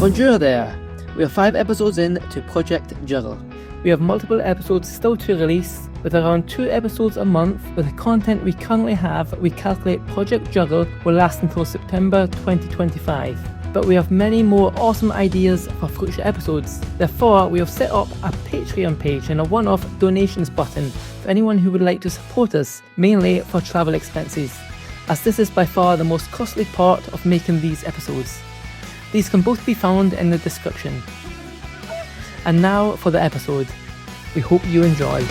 Bonjour there! We are 5 episodes in to Project Juggle. We have multiple episodes still to release, with around 2 episodes a month. With the content we currently have, we calculate Project Juggle will last until September 2025. But we have many more awesome ideas for future episodes. Therefore, we have set up a Patreon page and a one-off donations button for anyone who would like to support us, mainly for travel expenses, as this is by far the most costly part of making these episodes. These can both be found in the description. And now for the episode. We hope you enjoy.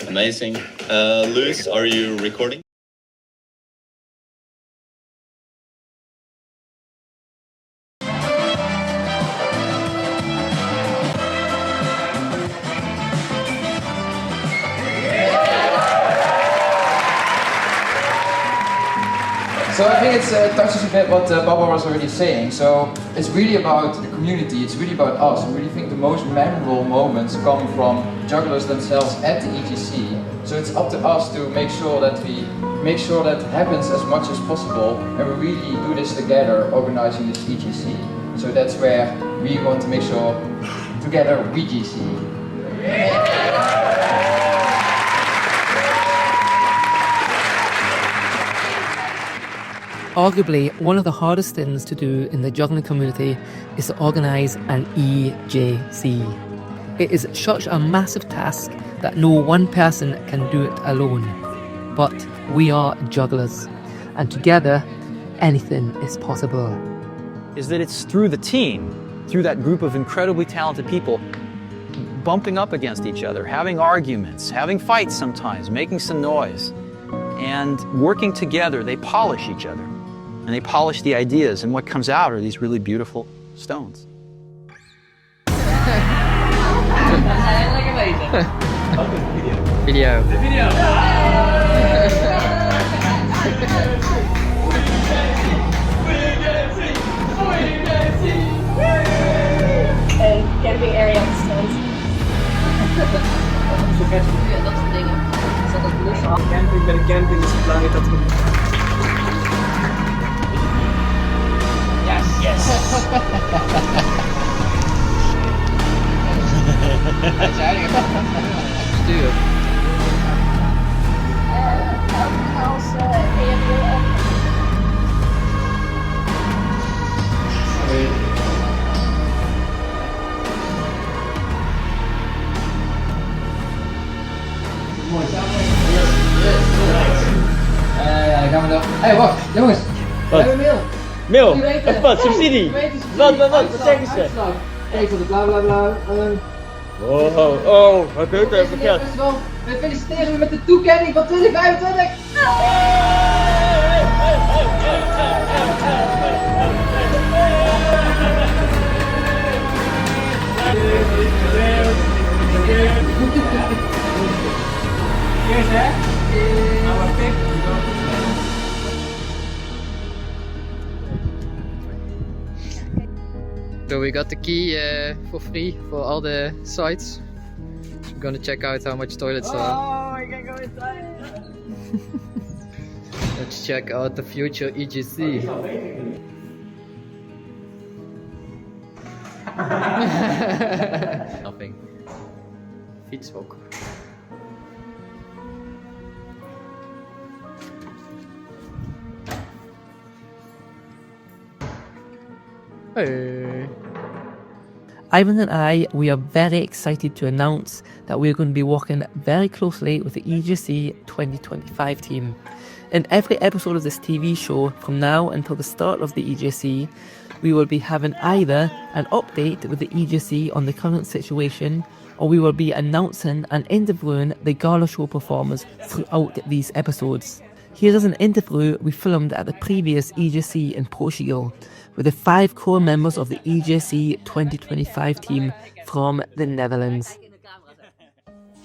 Amazing. Lewis, are you recording? So I think it touches a bit what Baba was already saying. So it's really about the community, it's really about us. I really think the most memorable moments come from jugglers themselves at the EJC. So it's up to us to make sure that happens as much as possible, and we really do this together, organizing this EJC. So that's where we want to make sure together we EJC. Arguably, one of the hardest things to do in the juggling community is to organise an EJC. It is such a massive task that no one person can do it alone. But we are jugglers, and together, anything is possible. Is that it's through the team, through that group of incredibly talented people, bumping up against each other, having arguments, having fights sometimes, making some noise, and working together, they polish each other. And they polish the ideas, and what comes out are these really beautiful stones. Video. Camping area op de stones. Ja, dat soort dingen. Is dat ook los af? Camping bij de camping is belangrijk dat er... Yes! Stuur. Als EFL. Ja, dan gaan we dan. Hé, wacht, jongens. We hebben een mail. Mail? Wat? Jullie Subsidie? weten Wat zeggen ze? Kijk voor de bla bla bla. Oh, wat gebeurt er? Vertel. We feliciteren u met de toekenning van 2025. Cheers, hè? Nou, wat pik. So we got the key for free for all the sites. So we're gonna check out how much toilets are. Oh, I can go inside. Let's check out the future EJC. Nothing. Fietshok. Hey. Eivind and I, we are very excited to announce that we're going to be working very closely with the EJC 2025 team. In every episode of this TV show, from now until the start of the EJC, we will be having either an update with the EJC on the current situation, or we will be announcing and interviewing the gala show performers throughout these episodes. Here is an interview we filmed at the previous EJC in Portugal, with the 5 core members of the EJC 2025 team from the Netherlands.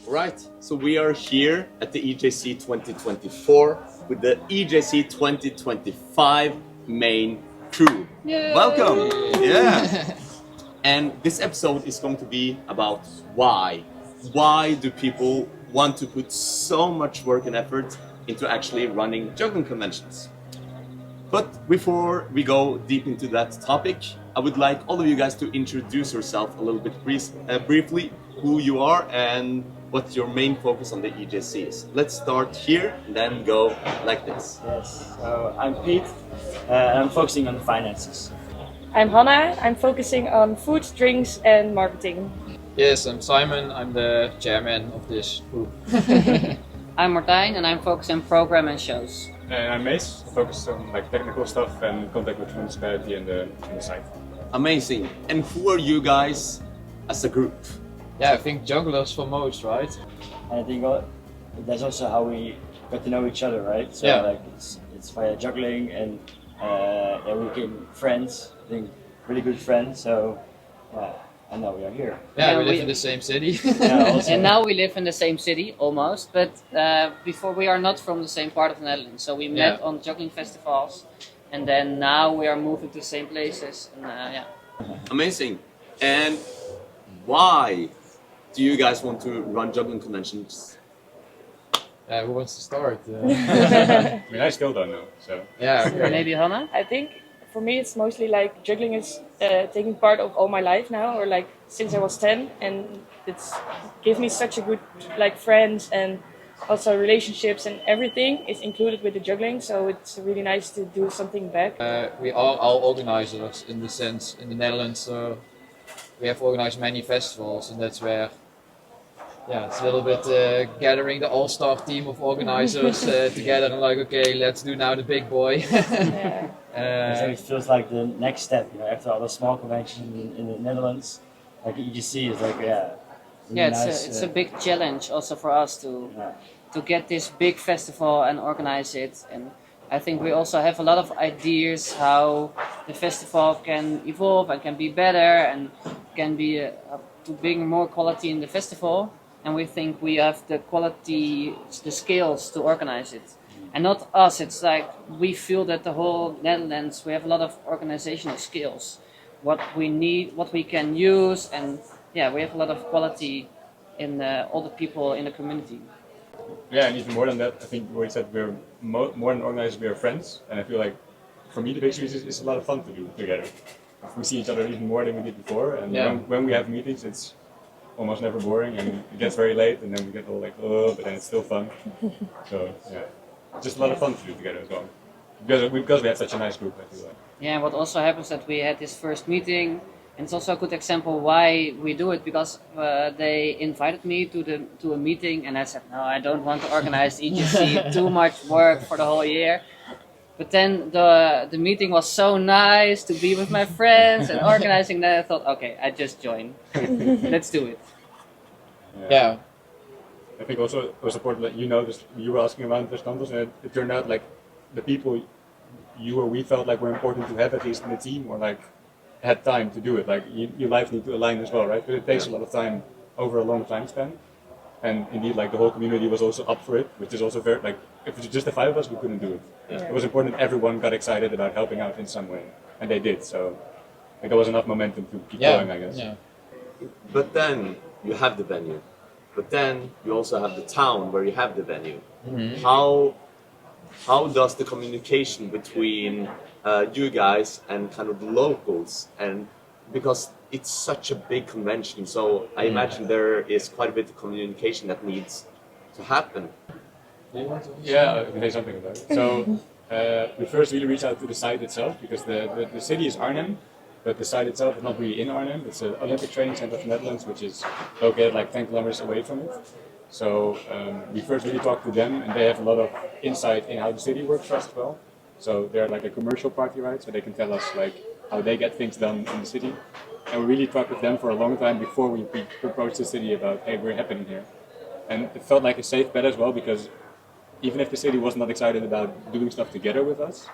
Right, so we are here at the EJC 2024 with the EJC 2025 main crew. Yay! Welcome! Yeah! And this episode is going to be about why. Why do people want to put so much work and effort into actually running juggling conventions? But before we go deep into that topic, I would like all of you guys to introduce yourself a little bit briefly, who you are and what your main focus on the EJC is. Let's start here and then go like this. Yes, so I'm Pete, and I'm focusing on the finances. I'm Hannah. I'm focusing on food, drinks, and marketing. Yes, I'm Simon. I'm the chairman of this group. I'm Martijn and I'm focused on program and shows. And I'm Mace, focused on like technical stuff and contact with municipality and the site. Amazing. And who are you guys as a group? Yeah, I think jugglers for most, right? And I think that's also how we got to know each other, right? So Yeah. like it's via juggling, and yeah, we became friends. I think really good friends. So and now we are here. Yeah, Yeah, we live we- in the same city. Yeah, also. And now we live in the same city, almost, but before we are not from the same part of the Netherlands. So we met Yeah. on juggling festivals, and then now we are moving to the same places. And yeah. Amazing. And why do you guys want to run juggling conventions? Who wants to start? I mean, I still don't know, so. Yeah, okay. Maybe Hannah? I think for me it's mostly like juggling is taking part of all my life now, or like since I was 10, and it's give me such a good like friends and also relationships, and everything is included with the juggling. So it's really nice to do something back. We are all organizers in the sense in the Netherlands. We have organized many festivals, and that's where, yeah, it's a little bit gathering the all-star team of organizers together and like, okay, let's do now the big boy. Yeah. So it feels like the next step, you know, after all the small conventions in the Netherlands, like EJC is like, yeah. Really Yeah, nice, it's a big challenge also for us to get this big festival and organize it. And I think we also have a lot of ideas how the festival can evolve and can be better and can be to bring more quality in the festival. And we think we have the quality, the skills to organize it. And not us, it's like we feel that the whole Netherlands, we have a lot of organizational skills. What we need, what we can use, and yeah, we have a lot of quality in all the people in the community. Yeah, and even more than that, I think what you said, we're more than organizers, we are friends. And I feel like, for me, the big series is a lot of fun to do together. We see each other even more than we did before. And Yeah. when we have meetings, it's almost never boring. And it gets very late, and then we get all like, oh, but then it's still fun. So, yeah. Just a lot of fun to do together as well. Because we had such a nice group, I feel like. Yeah, and what also happens that we had this first meeting, and it's also a good example why we do it, because they invited me to a meeting, and I said, no, I don't want to organize EJC, too much work for the whole year. But then the meeting was so nice to be with my friends and organizing that I thought, okay, I just join. Let's do it. Yeah. I think also it was important that you noticed, you were asking around the standards, and it turned out like the people you or we felt like were important to have at least in the team, or like had time to do it. Like your life need to align as well, right? But it takes a lot of time over a long time span. And indeed, like the whole community was also up for it, which is also very, like, if it was just the 5 of us, we couldn't do it. Yeah. It was important that everyone got excited about helping out in some way, and they did. So like, there was enough momentum to keep going, I guess. Yeah. But then you have the venue. But then you also have the town where you have the venue. Mm-hmm. How does the communication between you guys and kind of the locals, and because it's such a big convention, so I imagine there is quite a bit of communication that needs to happen. Yeah, I can say something about it. So we first really reached out to the site itself, because the city is Arnhem, but the site itself is not really in Arnhem. It's an Olympic training center of the Netherlands, which is located like 10 kilometers away from it. So we first really talked to them, and they have a lot of insight in how the city works for us as well. So they're like a commercial party, right? So they can tell us like how they get things done in the city. And we really talked with them for a long time before we approached the city about, hey, we're happening here. And it felt like a safe bet as well, because even if the city was not excited about doing stuff together with us,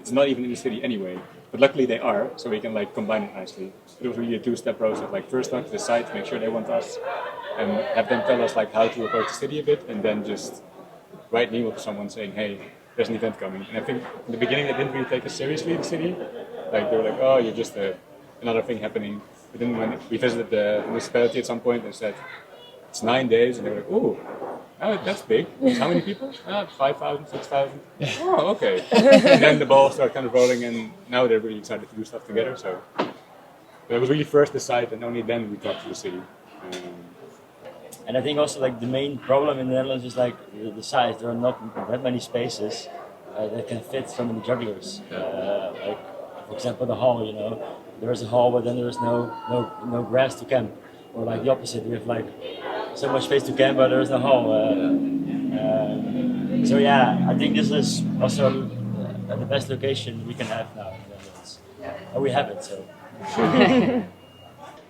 it's not even in the city anyway. But luckily they are, so we can like combine it nicely. It was really a two-step process. Like first talk to the site, make sure they want us, and have them tell us like how to approach the city a bit, and then just write an email to someone saying, hey, there's an event coming. And I think in the beginning they didn't really take us seriously, the city. Like they were like, oh, you're just another thing happening. But then when we visited the municipality at some point, they said it's 9 days, and they were like, "Oh, that's big. How many people? 5,000, 6,000. Oh, okay." And then the ball started kind of rolling, and now they're really excited to do stuff together. So it was really first the site, and only then we talked to the city. And I think also like the main problem in the Netherlands is like the size. There are not that many spaces that can fit so many jugglers. Like for example, the hall. You know, there is a hall, but then there is no grass to camp. Or like the opposite, we have like so much space to camp, but there is no hall. So yeah, I think this is also the best location we can have now in the Netherlands. And we have it. So.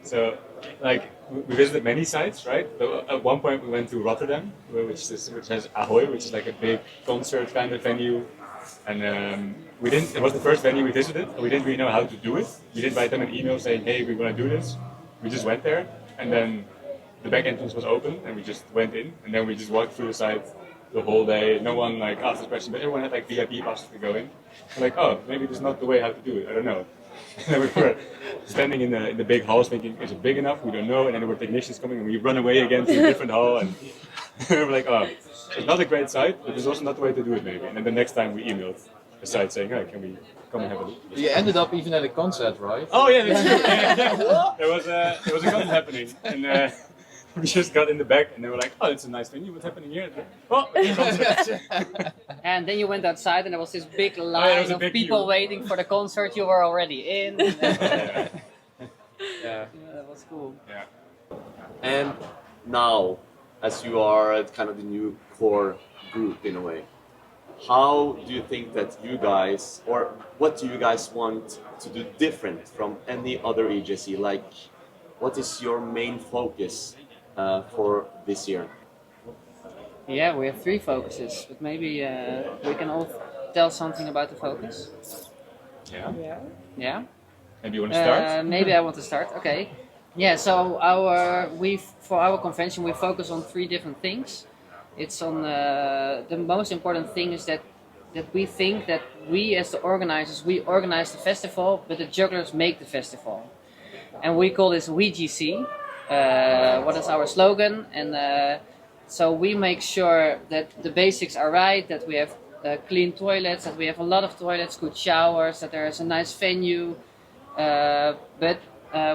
So, like, we visited many sites, right? So at one point we went to Rotterdam, which has Ahoy, which is like a big concert kind of venue. And we didn't. It was the first venue we visited, and we didn't really know how to do it. We didn't write them an email saying, "Hey, we want to do this." We just went there, and then the back entrance was open, and we just went in, and then we just walked through the site the whole day. No one like asked us questions, but everyone had like VIP passes to go in. We're like, oh, maybe this is not the way how to do it. I don't know. And then we were standing in the big halls thinking, is it big enough? We don't know. And then there were technicians coming, and we run away again to a different hall, and we were like, oh, it's not a great site, but it's also not the way to do it maybe. And then the next time we emailed the site saying, hey, can we come and have a look? You ended up even at a concert, right? Oh yeah, that's true. Yeah. There was a concert happening, and we just got in the back, and they were like, "Oh, it's a nice venue. What's happening here?" Oh, it's a concert. And then you went outside, and there was this big line of people waiting for the concert. You were already in. Yeah. That was cool. Yeah. And now, as you are kind of the new core group in a way, how do you think that you guys, or what do you guys want to do different from any other EJC? Like, what is your main focus for this year? Yeah, we have 3 focuses, but maybe we can all tell something about the focus. Yeah. Yeah. Maybe you want to start? Maybe I want to start. Okay. Yeah. So for our convention we focus on 3 different things. It's on the most important thing is that we think that we as the organizers we organize the festival, but the jugglers make the festival, and we call this EJC. What is our slogan? And so we make sure that the basics are right, that we have clean toilets, that we have a lot of toilets, good showers, that there is a nice venue, but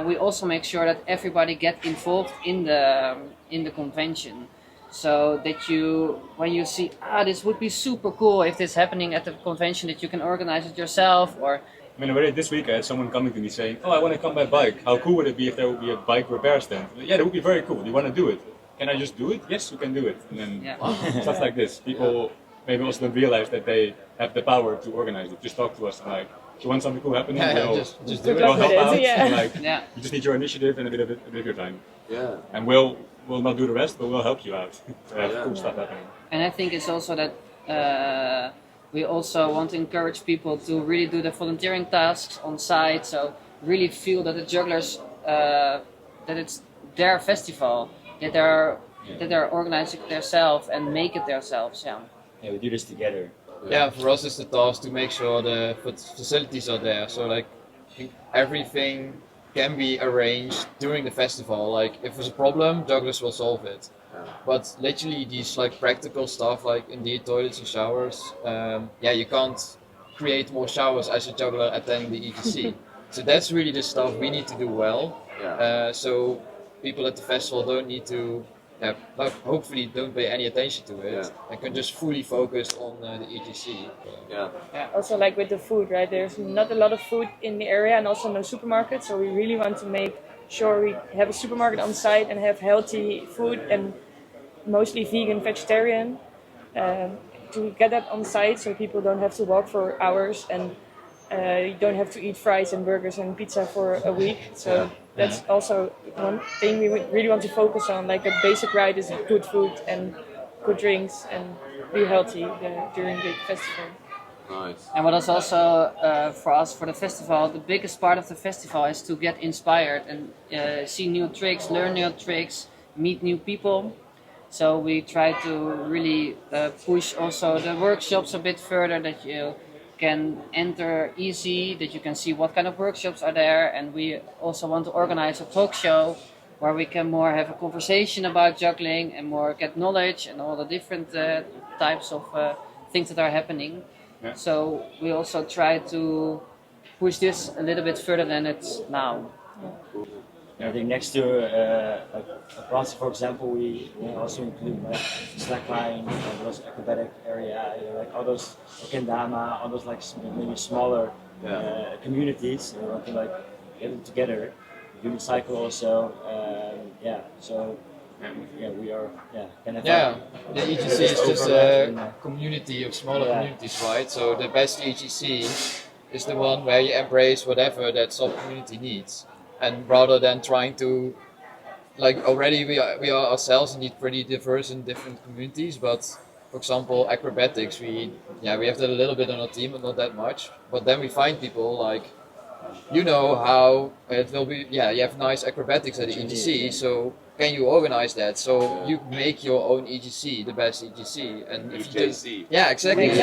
we also make sure that everybody gets involved in the convention. So that when you see, this would be super cool if this happening at the convention, that you can organize it yourself. Or I mean, already this week I had someone coming to me saying, "Oh, I want to come by bike. How cool would it be if there would be a bike repair stand?" Yeah, that would be very cool. Do you want to do it? Can I just do it? Yes, you can do it. And then stuff like this. People maybe also don't realize that they have the power to organize it. Just talk to us and like, if you want something cool happening, we'll just do it. We'll help out. Yeah. And, like, you just need your initiative and a bit of your time. Yeah. And we'll not do the rest, but we'll help you out to have cool stuff happening. And I think it's also that we also want to encourage people to really do the volunteering tasks on site. So really feel that the jugglers, that it's their festival, that they're organizing it themselves and make it themselves. Yeah. Yeah, we do this together. Yeah, for us it's the task to make sure the facilities are there. So like everything can be arranged during the festival. Like if there's a problem, jugglers will solve it. But literally these like practical stuff, like indeed toilets and showers, you can't create more showers as a juggler attending the EJC. So that's really the stuff we need to do well. So people at the festival don't need to, hopefully don't pay any attention to it and can just fully focus on the EJC. Also like with the food, right? There's not a lot of food in the area and also no supermarket. So we really want to make sure we have a supermarket on site and have healthy food and mostly vegan, vegetarian, to get that on site so people don't have to walk for hours and you don't have to eat fries and burgers and pizza for a week. So that's also one thing we would really want to focus on. Like a basic ride is good food and good drinks and be healthy during the festival. Nice. And what is also for us for the festival, the biggest part of the festival is to get inspired and see new tricks, learn new tricks, meet new people. So we try to really push also the workshops a bit further, that you can enter easy, that you can see what kind of workshops are there, and we also want to organize a talk show where we can more have a conversation about juggling and more get knowledge and all the different types of things that are happening. Yeah. So we also try to push this a little bit further than it's now. I think next to like a process, for example, we also include like slackline, those acrobatic area, like all those kendama, all those like maybe smaller communities, to like get them together. Unit cycle also, So we are kind of the EJC is just a community of smaller communities, right? So the best EJC is the one where you embrace whatever that sub-community needs. And rather than trying to, like already we are ourselves indeed pretty diverse in different communities, but for example acrobatics, we have that a little bit on our team, but not that much. But then we find people like, you know how it will be, you have nice acrobatics at the EJC, so can you organize that? So you make your own EJC, the best EJC. And if you just, exactly.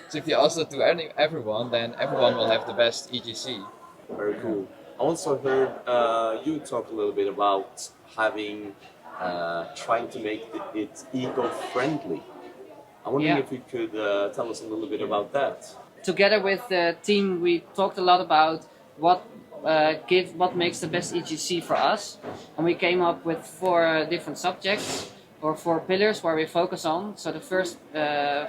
So if you ask that to everyone, then everyone will have the best EJC. Very cool. I also heard you talk a little bit about having, trying to make it eco-friendly. I'm wondering if you could tell us a little bit about that. Together with the team, we talked a lot about what makes the best EJC for us, and we came up with 4 different subjects or 4 pillars where we focus on. So the first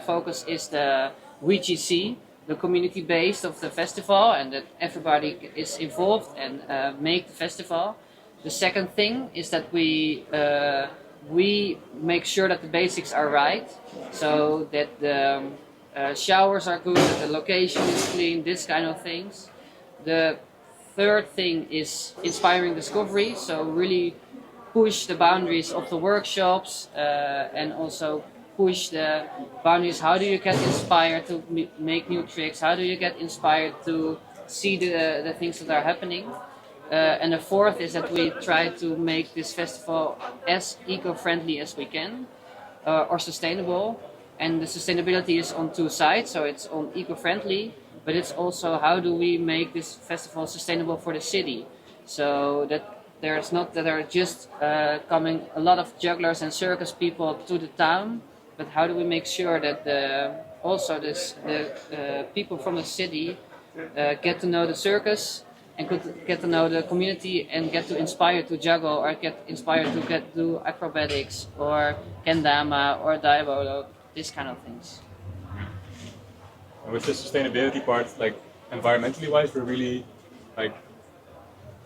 focus is the EJC, the community base of the festival, and that everybody is involved and make the festival. The second thing is that we make sure that the basics are right, so that the showers are good, that the location is clean, this kind of things. The third thing is inspiring discovery, so really push the boundaries of the workshops and also push the boundaries. How do you get inspired to make new tricks? How do you get inspired to see the things that are happening? And the fourth is that we try to make this festival as eco-friendly as we can, or sustainable. And the sustainability is on 2 sides, so it's on eco-friendly, but it's also how do we make this festival sustainable for the city, so that there's not that are just coming a lot of jugglers and circus people to the town, but how do we make sure that the people from the city get to know the circus and could get to know the community and get to inspire to juggle or get inspired to do acrobatics or kendama or daibolo, this kind of things. And with the sustainability part, like environmentally wise, we're really like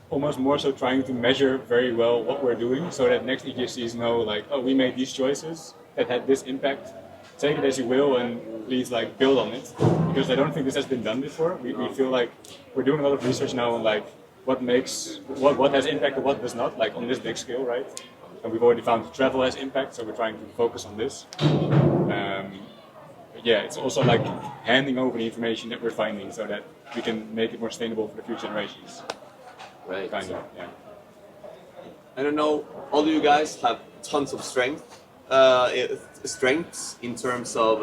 almost more so trying to measure very well what we're doing, so that next EJCs know like, oh, we made these choices that had this impact. Take it as you will and please like build on it, because I don't think this has been done before. We feel like we're doing a lot of research now on like what has impact and what does not, like on this big scale, right? And we've already found travel has impact, so we're trying to focus on this. It's also like handing over the information that we're finding so that we can make it more sustainable for the future generations. Right. Kind of, yeah. I don't know, all of you guys have tons of strengths in terms of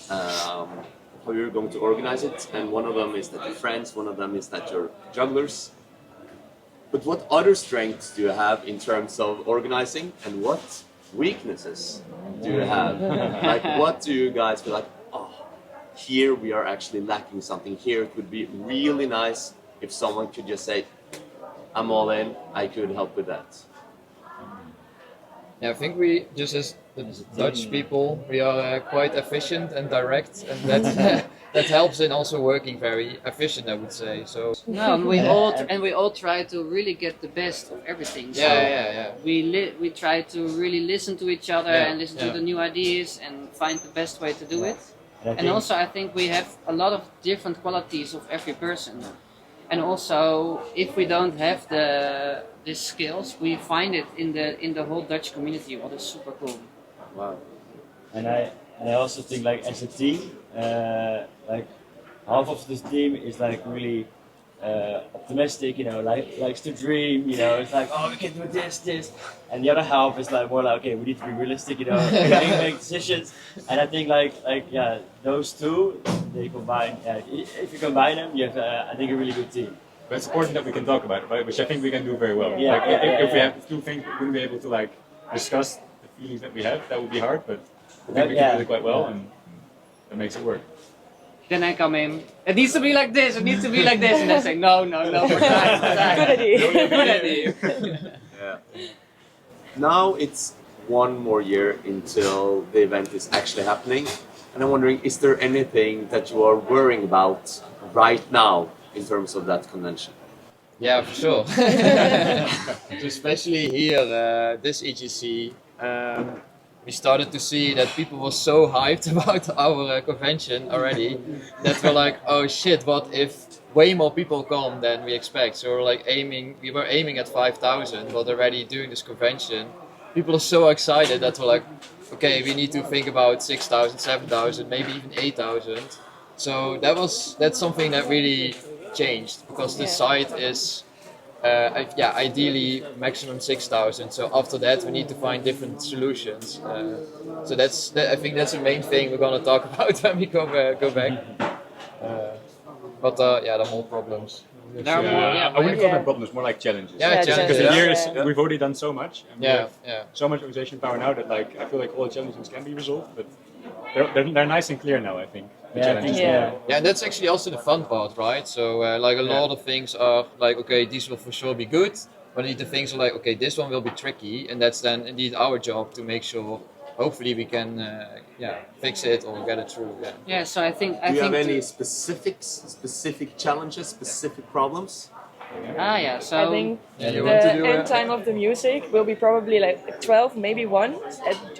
how you're going to organize it, and one of them is that you're friends, one of them is that you're jugglers. But what other strengths do you have in terms of organizing, and what weaknesses do you have? Like, what do you guys feel like, oh, here we are actually lacking something, here it would be really nice if someone could just say, I'm all in, I could help with that. Yeah, I think we just as the Dutch people, we are quite efficient and direct, and that helps in also working very efficient, I would say. So no, we all try to really get the best of everything. So we try to really listen to each other and listen to the new ideas and find the best way to do it. And also, I think we have a lot of different qualities of every person. And also, if we don't have these skills, we find it in the whole Dutch community, what is super cool. Wow. And I also think like as a team, like half of this team is like really optimistic, likes to dream, it's like, oh, we can do this. And the other half is like more like, okay, we need to be realistic, make decisions. And I think those two, they combine, if you combine them, you have, I think, a really good team. But it's important that we can talk about it, right? Which I think we can do very well. Yeah. If we have two things, we wouldn't be able to discuss the feelings that we have. That would be hard, but I think we can do it quite well, and that makes it work. Then I come in, it needs to be like this, it needs to be like this, and I say, no, we're trying. Good idea. Good idea. Yeah. Now it's one more year until the event is actually happening, and I'm wondering, is there anything that you are worrying about right now in terms of that convention? Yeah, for sure. So especially here, this EJC, we started to see that people were so hyped about our convention already that we're like, oh shit, what if way more people come than we expect? So we were aiming at 5,000, but already during this convention, people are so excited that we're like, okay, we need to think about 6,000, 7,000, maybe even 8,000. So that's something that really changed, because the site is ideally maximum 6,000. So after that we need to find different solutions. So I think that's the main thing we're gonna talk about when we go back. But there are more problems. I wouldn't call them problems, more like challenges. Challenges. Because the year is, we've already done so much. And we have yeah. so much organization power now that I feel like all the challenges can be resolved, but they're nice and clear now, I think. The challenges. Yeah, and that's actually also the fun part, right? So a lot of things are like, okay, these will for sure be good, but the things are like, okay, this one will be tricky, and that's then indeed our job to make sure, hopefully we can fix it or get it through. Yeah, so I think Do you have any specific challenges, specific problems? So I think you want to do the end time of the music will be probably like 12, maybe 1.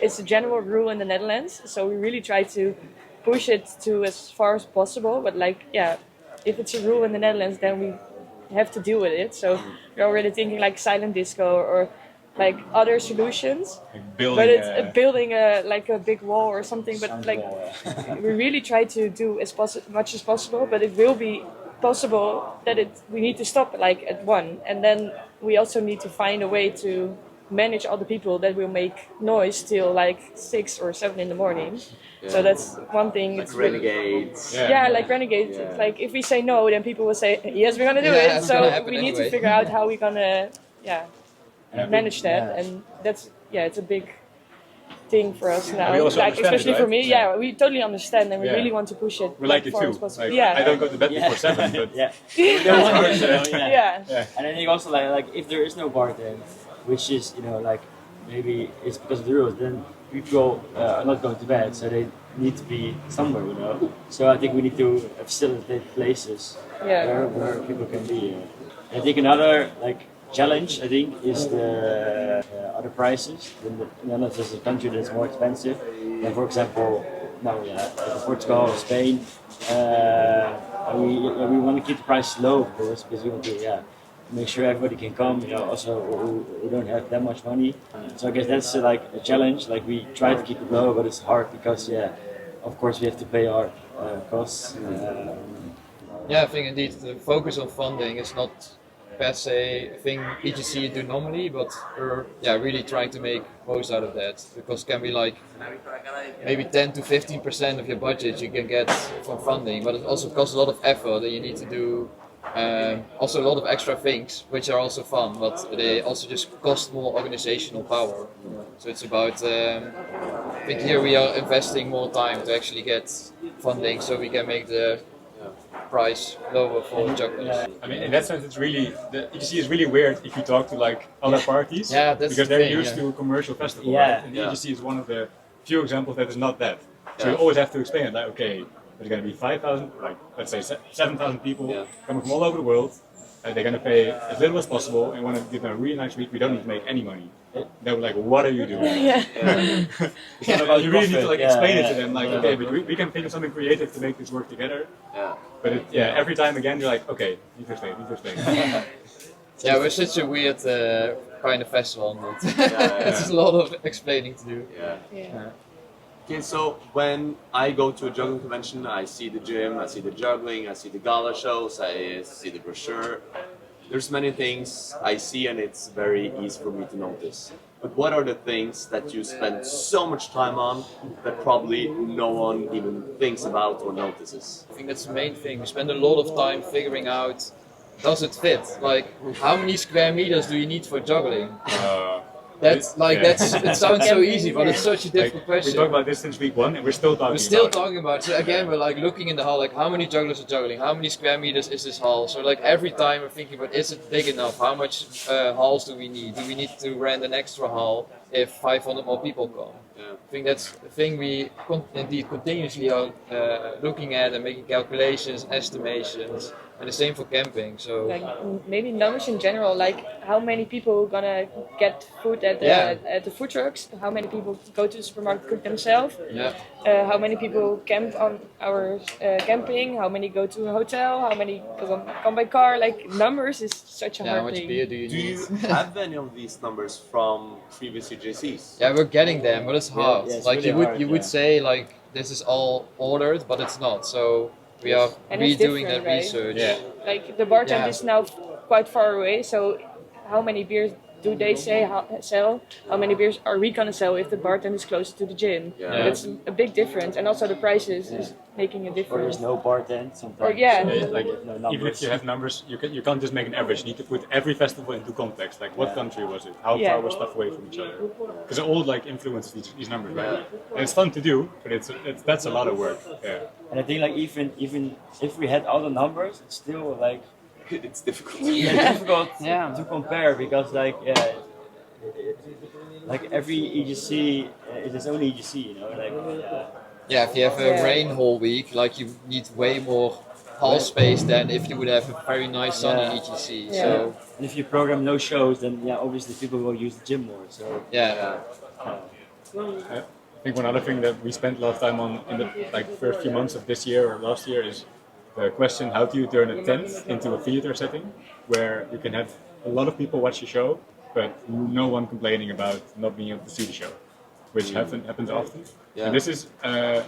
It's a general rule in the Netherlands, so we really try to push it to as far as possible. But if it's a rule in the Netherlands, then we have to deal with it. So we're already thinking like silent disco or like other solutions. Building a big wall or something. But we really try to do as much as possible. But it will be possible that we need to stop at 1, and then we also need to find a way to manage all the people that will make noise till 6 or 7 in the morning. So that's one thing. Like renegades. Like renegades. It's like if we say no, then people will say yes, we're gonna do it. So we need to figure out how we're gonna manage that, and that's it's a big thing for us now. Especially for me, we totally understand, and we really want to push it. We like it too. I don't go to bed before 7, but And I think also like if there is no bar then, which is maybe it's because of the rules, then people are not going to bed, so they need to be somewhere, So I think we need to facilitate places where people can be. I think another challenge, I think, is the other prices. In the Netherlands is a country that's more expensive than, for example, Portugal or Spain. We want to keep the prices low, of course, because we want to make sure everybody can come. Also who don't have that much money. So I guess that's a challenge. We try to keep it low, but it's hard because of course we have to pay our costs. I think indeed the focus on funding is not per se a thing EJC do normally, but we're really trying to make most out of that, because it can be maybe 10 to 15% of your budget you can get from funding, but it also costs a lot of effort, and you need to do also a lot of extra things which are also fun, but they also just cost more organizational power. So it's about I think here we are investing more time to actually get funding so we can make the price lower for jugglers. I mean, in that sense, it's really, the EJC is really weird if you talk to other parties, because they're used to a commercial festival, right? And the EJC is one of the few examples that is not that. So you always have to explain it, okay, there's going to be 5,000, let's say 7,000 people coming from all over the world. They're going to pay as little as possible and want to give them a really nice week. We don't need to make any money. They were like, what are you doing? You really need to explain it to them, okay, but we can think of something creative to make this work together. But every time again, you're like, okay, need to explain. We're such a weird kind of festival. It's a lot of explaining to do. Okay, so when I go to a juggling convention, I see the gym, I see the juggling, I see the gala shows, I see the brochure. There's many things I see and it's very easy for me to notice. But what are the things that you spend so much time on that probably no one even thinks about or notices? I think that's the main thing. We spend a lot of time figuring out, does it fit? Like, how many square meters do you need for juggling? That's like Yeah. it sounds so easy, but it's such a difficult We question. talked about this since week 1 and we're still talking We're still about it. talking about it. So again, we're like looking in the hall, like how many jugglers are juggling? How many square meters is this hall? So like every time we're thinking about, is it big enough? How much halls do we need? Do we need to rent an extra hall if 500 more people come? Yeah. I think that's the thing we indeed continuously are looking at and making calculations, estimations, and the same for camping. So Like maybe numbers in general, like how many people gonna get food at the food trucks? How many people go to the supermarket cook themselves? yeah. How many people camp on our camping? How many go to a hotel? How many come by car? Like numbers is such a Yeah, how hard much thing. beer do you Do need? you have any of these numbers from previous EJCs? Yeah, we're getting them, but it's hard. yeah, it's like really hard, you would yeah. say like this is all ordered, but it's not. So we are And it's redoing that different, right? research. Yeah. Like the bartender Yeah. is now quite far away, so how many beers do they sell? How many beers are we gonna sell if the bartender is closer to the gym? Yeah. That's a big difference, and also the prices is making a Or difference. there's no bartend sometimes. Or, yeah. So, Like, no even numbers. if you have numbers, you can't just make an average. You need to put every festival into context. Like, what country was it? How Yeah. far was stuff away from each other? Because it all like influences these numbers, right? And it's fun to do, but that's a lot of work. Yeah. And I think like even if we had all the numbers, it's still like It's difficult. difficult Yeah. to compare because like like every EGC is its own EGC, you know, like Yeah, if you have a Yeah. rain whole week, like you need way more hall space than if you would have a very nice sunny Yeah. EGC. Yeah. So and if you program no shows, then yeah, obviously people will use the gym more. So yeah. I think one other thing that we spent a lot of time on in the like first few months of this year or last year is the question: how do you turn a tent into a theater setting where you can have a lot of people watch the show, but no one complaining about not being able to see the show, which happens often. Yeah. And this is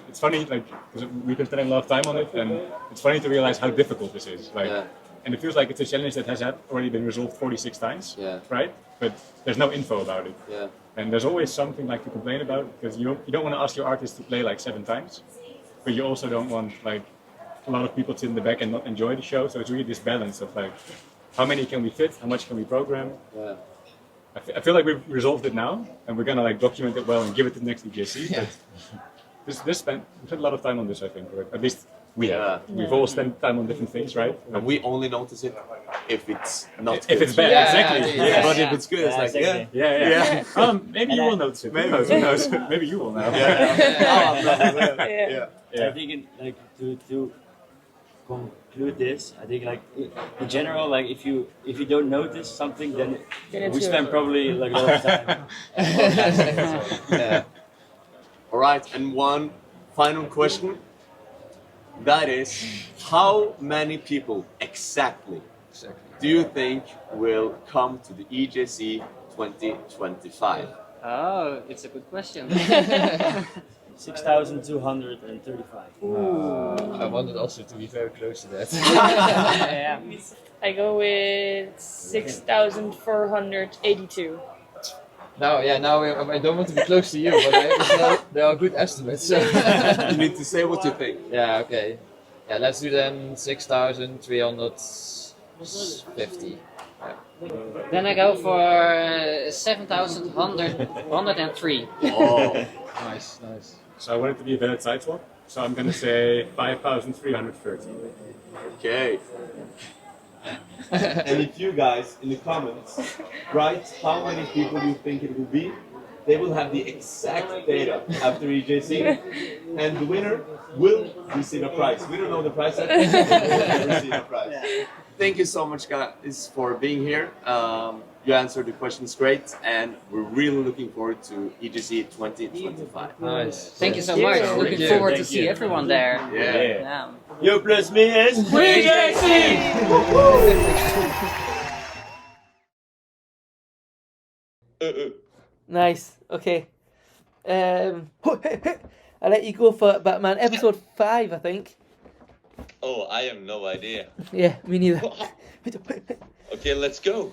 it's funny, like, because we've been spending a lot of time on it, and it's funny to realize how difficult this is. Like, Yeah. and it feels like it's a challenge that has already been resolved 46 times, Yeah. right? But there's no info about it. Yeah. And there's always something like to complain about because you don't want to ask your artist to play like 7 times, but you also don't want like a lot of people to sit in the back and not enjoy the show. So it's really this balance of like, how many can we fit? How much can we program? Yeah. I feel like we've resolved it now, and we're gonna like document it well and give it to the next EJC. Yeah. But we spent a lot of time on this, I think, or at least we have. Yeah. We've all spent time on different things, right? And we only notice it if it's not If good. it's bad, Yeah, exactly. yeah, Yeah. But if it's good, it's Yeah, like, exactly. Yeah. Maybe you will notice it. Maybe. Who knows? Maybe you will now. Yeah. I think like to conclude this, I think like in general, like if you don't notice something, then it's we your spend fault. probably like a lot of time. Yeah. All right, and one final question. That is, how many people exactly do you think will come to the EJC 2025? Oh, it's a good question. 6,235. I wanted also to be very close to that. yeah. I go with 6,482. Now I don't want to be close to you, but they are good estimates. So. You need to say what you think. Yeah, okay. Yeah, let's do then 6,350. Then I go for 7,103. Oh, Nice. So I want it to be a valid side swap. So I'm gonna say 5,330. okay. And if you guys in the comments write how many people you think it will be, they will have the exact data after EJC, and the winner will receive a prize. We don't know the prize yet, but they will receive a prize. Thank you so much, guys, for being here. You answered the questions great, and we're really looking forward to EJC 2025. Nice. Thank you so much. you. Looking you. forward to Thank see you. everyone there. Yeah. Yeah. You plus me is Nice. Okay. I'll let you go for it, Batman. Episode 5, I think. Oh, I have no idea. Yeah, me neither. Okay, let's go.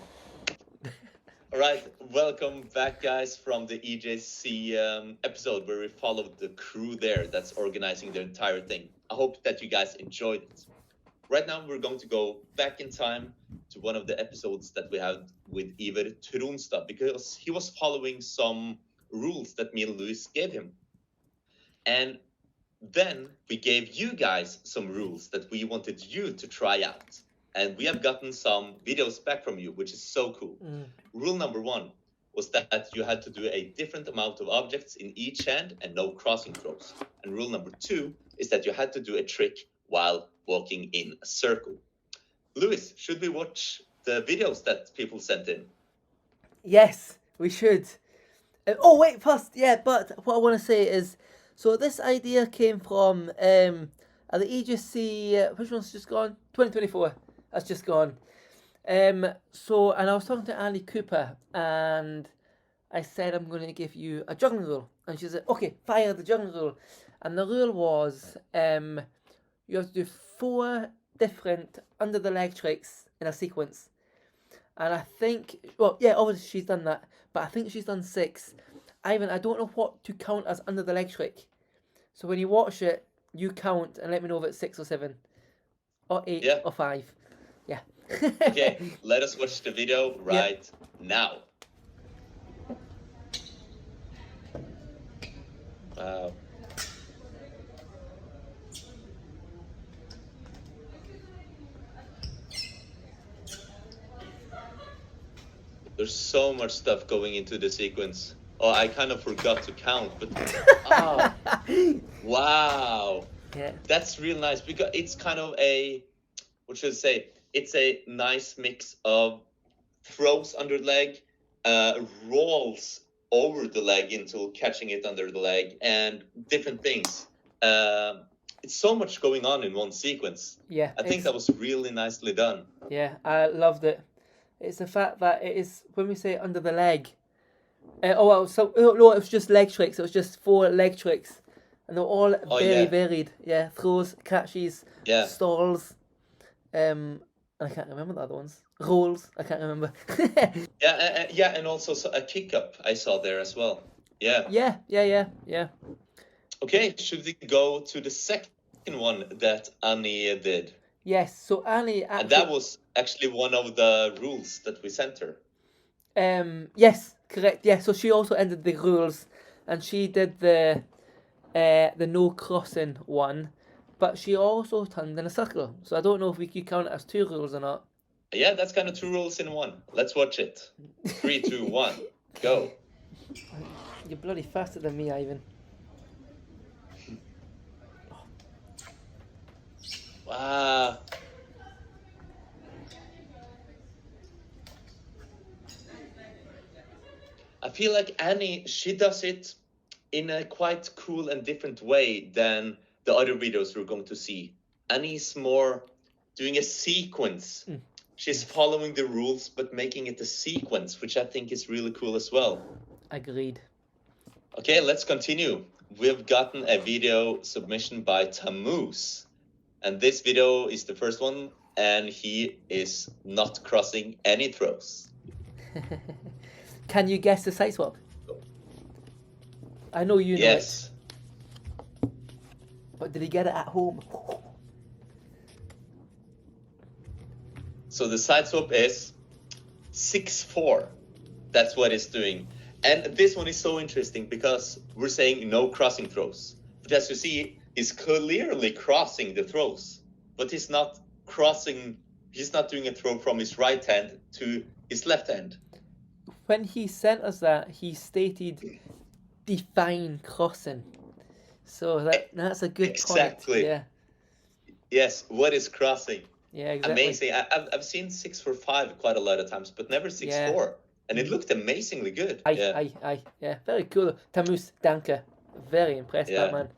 All right, welcome back, guys, from the EJC episode where we followed the crew there that's organizing the entire thing. I hope that you guys enjoyed it. Right now, we're going to go back in time to one of the episodes that we had with Eivind Tronstad, because he was following some rules that me and Lewis gave him. And then we gave you guys some rules that we wanted you to try out. And we have gotten some videos back from you, which is so cool. Rule number 1 was that you had to do a different amount of objects in each hand and no crossing throws. And rule number 2 is that you had to do a trick while walking in a circle. Lewis, should we watch the videos that people sent in? Yes, we should. Oh, wait, first, yeah, but what I want to say is, so this idea came from the EJC, which one's just gone? 2024. That's just gone. So, and I was talking to Annie Cooper, and I said, I'm going to give you a juggling rule. And she said, okay, fire the juggling rule. And the rule was, you have to do 4 different under the leg tricks in a sequence. And I think, well, yeah, obviously she's done that, but I think she's done 6. Eivind, I don't know what to count as under the leg trick. So when you watch it, you count and let me know if it's 6 or 7, or 8 or 5. Yeah. Okay, let us watch the video right now. Wow. There's so much stuff going into the sequence. Oh, I kind of forgot to count, but oh, wow. Yeah. That's real nice because it's kind of a, what should I say? It's a nice mix of throws under the leg, rolls over the leg until catching it under the leg, and different things. It's so much going on in one sequence. Yeah. I think that was really nicely done. Yeah, I loved it. It's the fact that it is, when we say under the leg, no, it was just leg tricks. It was just 4 leg tricks. And they're all very varied. Yeah, throws, catches, stalls. I can't remember the other ones. Rolls, I can't remember. Yeah, and also a kick up I saw there as well. Yeah. Yeah. Okay, should we go to the second one that Annie did? Yes, so Annie actually... And that was actually one of the rules that we sent her. Yes, correct. Yeah, so she also ended the rules, and she did the no crossing one, but she also turned in a circle. So I don't know if we could count it as 2 rules or not. Yeah, that's kind of 2 rules in one. Let's watch it. 3, 2, 1, go. You're bloody faster than me, Eivind. Wow. I feel like Annie, she does it in a quite cool and different way than the other videos we're going to see. Annie's more doing a sequence. She's following the rules, but making it a sequence, which I think is really cool as well. Agreed. Okay, let's continue. We've gotten a video submission by Tammuz. And this video is the first one, and he is not crossing any throws. Can you guess the side swap? I know you know it. But did he get it at home? So the side swap is 6-4. That's what it's doing. And this one is so interesting because we're saying no crossing throws. But as you see, he's clearly crossing the throws. But he's not crossing, he's not doing a throw from his right hand to his left hand. When he sent us that, he stated define crossing. So that's a good point. Exactly. Yeah. Yes, what is crossing? Yeah, exactly. Amazing. I've seen 6-4-5 quite a lot of times, but never 6-4. And it looked amazingly good. Yeah, very cool. Tammuz, danke. Very impressed, that man.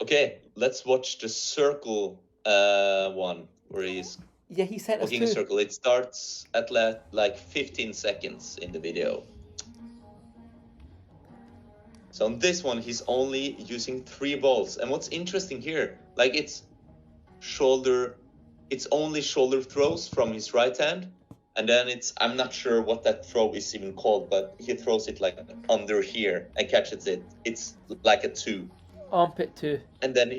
Okay, let's watch the circle one where he's he sent us walking a circle. It starts at like 15 seconds in the video. So on this one, he's only using 3 balls. And what's interesting here, like it's only shoulder throws from his right hand. And then I'm not sure what that throw is even called, but he throws it like under here and catches it. It's like a 2. Armpit 2. And then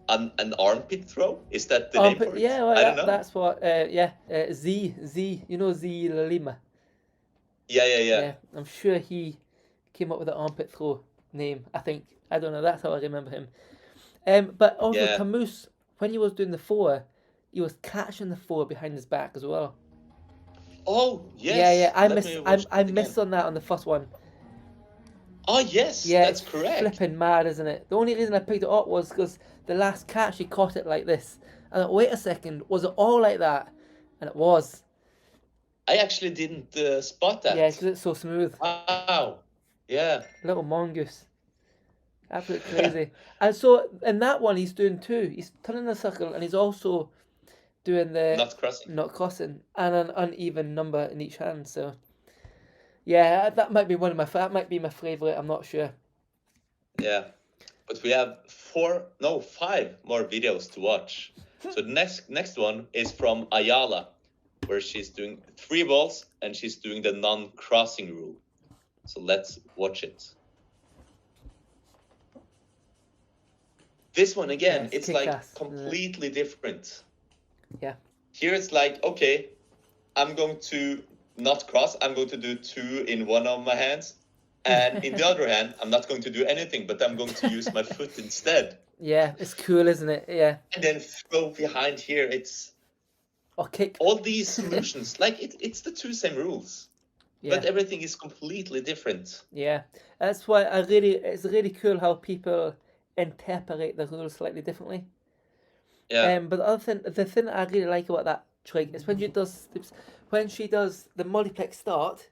an armpit throw? Is that the Armpit, name for it? yeah, well, I don't know. that's what, Z, you know Z Lima? Yeah. I'm sure he came up with the armpit throw name, I think. I don't know, that's how I remember him. But also, Yeah. Camus, when he was doing the 4, he was catching the 4 behind his back as well. Oh, yes. Yeah, I Let me missed on that on the first one. Oh, yes, Yeah, that's it's correct. flipping mad, isn't it? The only reason I picked it up was because the last catch, he caught it like this. And I thought, wait a second, was it all like that? And it was. I actually didn't spot that. Yeah, because it's so smooth. Wow. Yeah. Little mongoose. Absolutely crazy. And so in that one, he's doing 2. He's turning the circle and he's also doing the not crossing and an uneven number in each hand. So yeah, that might be my favorite. I'm not sure. Yeah. But we have 5 more videos to watch. So the next one is from Ayala, where she's doing 3 balls and she's doing the non-crossing rule. So let's watch it. This one again, it's like completely different. Yeah. Here it's like, okay, I'm going to not cross. I'm going to do 2 in one of my hands. And in the other hand, I'm not going to do anything, but I'm going to use my foot instead. Yeah, it's cool, isn't it? Yeah. And then throw behind here. It's kick. All these solutions, like it's the 2 same rules. Yeah. But everything is completely different. Yeah. That's why it's really cool how people interpret the rules slightly differently. Yeah. But the thing that I really like about that trick is when she does the multiplex start.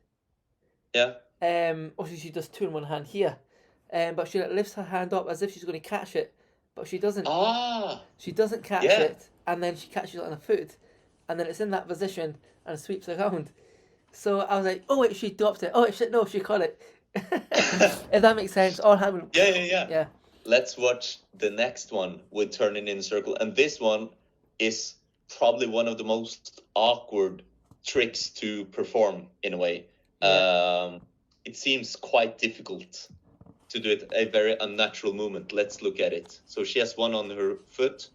Yeah. Obviously she does 2 in one hand here, but she lifts her hand up as if she's going to catch it, but she doesn't. She doesn't catch it, and then she catches it on her foot, and then it's in that position and sweeps around. So I was like, oh wait, she dropped it. Oh shit, no, she caught it. If that makes sense, all happened. Yeah. Let's watch the next one with turning in a circle. And this one is probably one of the most awkward tricks to perform in a way. Yeah. It seems quite difficult to do it, a very unnatural movement. Let's look at it. So she has one on her foot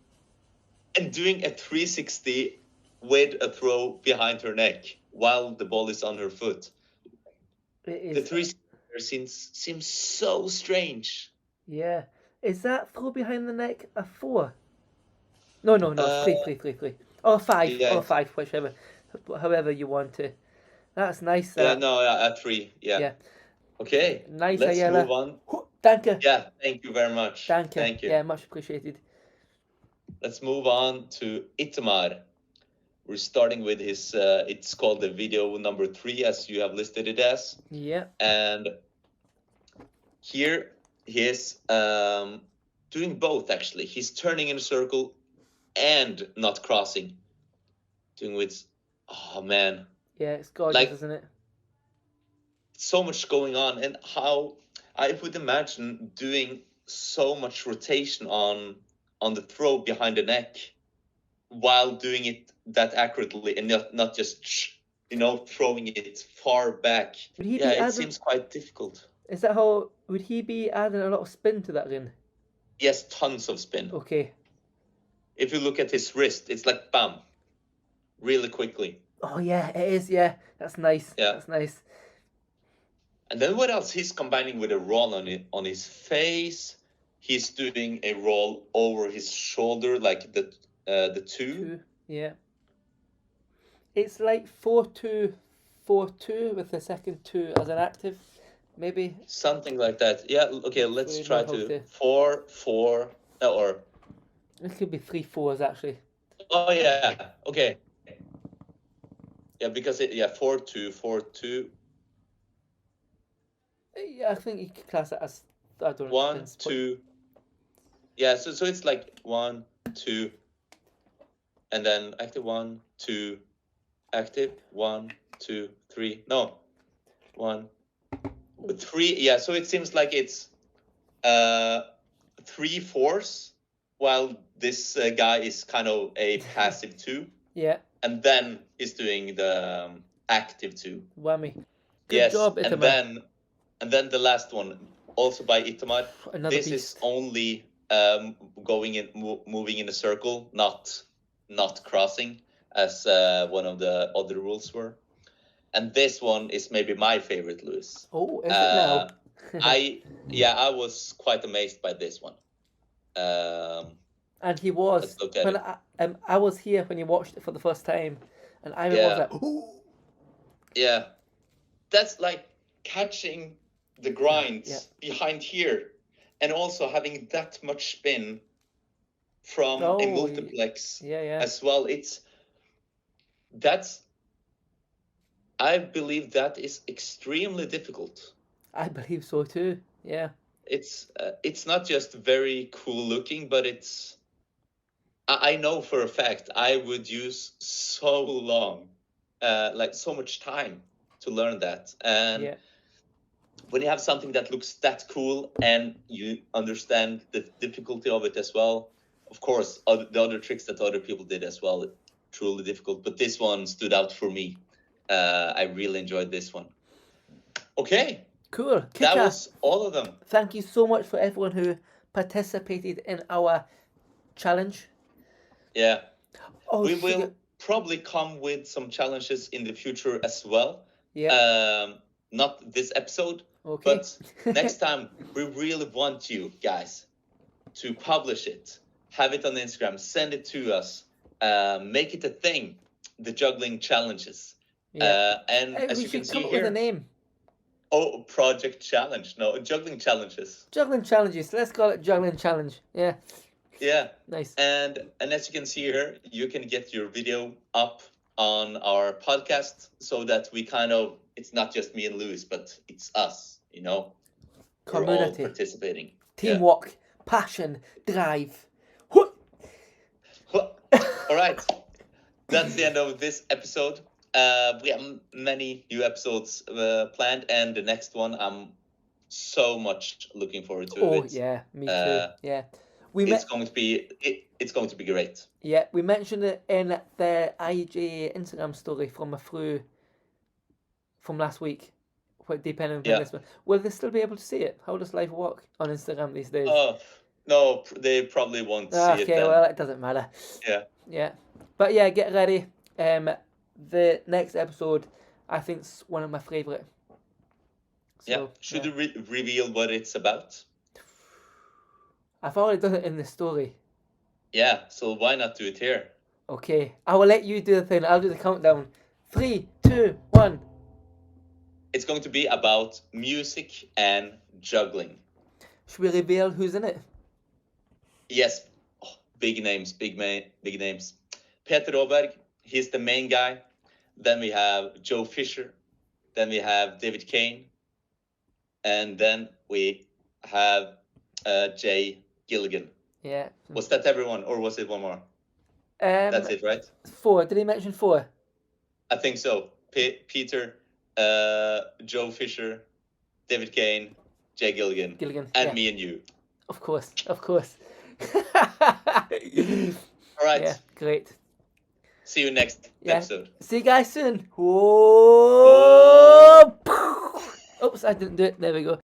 and doing a 360 with a throw behind her neck while the ball is on her foot. The 360 seems so strange. Yeah. Is that throw behind the neck a 4? No, 3. Or 5, or 5, whichever, however you want to. That's nice. At 3, yeah. Okay, nice, let's Ayala. move on. Danke. Yeah, thank you very much. Thank you. Yeah, much appreciated. Let's move on to Itamar. We're starting with his, it's called the video number 3, as you have listed it as. Yeah. And here he is doing both, actually. He's turning in a circle and not crossing. Doing with, oh man. Yeah, it's gorgeous, isn't it? So much going on, and how I would imagine doing so much rotation on the throw behind the neck while doing it that accurately and not just throwing it far back. It seems quite difficult. Is that how would he be adding a lot of spin to that then? Yes, tons of spin. Okay. If you look at his wrist, it's like bam, really quickly. Oh yeah, it is. Yeah, that's nice. Yeah, that's nice. And then what else? He's combining with a roll on his face. He's doing a roll over his shoulder, like the 2. Yeah. It's like 4-2, 4-2 with the second 2 as an active, maybe. Something like that. Yeah. Okay. Let's try to 4-4 or. It could be 3-4s actually. Oh yeah. Okay. Yeah, because 4-2, 4-2. Yeah, I think you could class it as 1, 2. Yeah, so it's like 1, 2, and then active 1, 2, active 1, 2, 3. No, 1, 3. Yeah, so it seems like it's 3/4, while this guy is kind of a passive 2, Yeah. and then he's doing the active 2. Whammy. Good Yes, job, Itamar. and then the last one, also by Itamar. Another This beast. is only moving in a circle, not crossing, as one of the other rules were. And this one is maybe my favorite, Lewis. Oh, is it now? I was quite amazed by this one. And he was. Let's look at When I was here when you watched it for the first time, and I was like, ooh. Yeah, that's like catching the grinds behind here, and also having that much spin from a multiplex as well. I believe that is extremely difficult. I believe so too. Yeah. It's not just very cool looking, but I know for a fact I would use so long, like so much time to learn that. And when you have something that looks that cool and you understand the difficulty of it as well, of course, the other tricks that other people did as well, truly difficult. But this one stood out for me. I really enjoyed this one. Okay. Cool. That was all of them. Thank you so much for everyone who participated in our challenge. Yeah. We will probably come with some challenges in the future as well. Yeah. Not this episode, okay. But next time we really want you guys to publish it, have it on Instagram, send it to us, make it a thing, the juggling challenges. Yeah. And as you can see here, with a name. Oh, project challenge. No, juggling challenges. Juggling challenges. Let's call it juggling challenge. Yeah. Yeah. Nice. And as you can see here, you can get your video up on our podcast so that we kind of, it's not just me and Lewis, but it's us, you know. Community. We're all participating. Teamwork, passion, drive. All right. That's the end of this episode. We have many new episodes planned, and the next one I'm so much looking forward to. Oh yeah, me too. Yeah, it's going to be great. Yeah, we mentioned it in the IJ Instagram story from last week. Depending on this one, will they still be able to see it? How does life work on Instagram these days? Oh no, they probably won't see it. Okay, well it doesn't matter. Yeah, but yeah, get ready. The next episode, I think, is one of my favourite. So, should we reveal what it's about? I've already done it in the story. Yeah, so why not do it here? Okay, I will let you do the thing. I'll do the countdown. 3, 2, 1. It's going to be about music and juggling. Should we reveal who's in it? Yes, big names. Peter Åberg, he's the main guy. Then we have Joe Fisher. Then we have David Kane. And then we have Jay Gilligan. Yeah. Was that everyone, or was it one more? That's it, right? 4. Did he mention 4? I think so. Peter, Joe Fisher, David Kane, Jay Gilligan, and me and you. Of course. All right. Yeah, great. See you next episode. See you guys soon. Whoa. Oops, I didn't do it. There we go.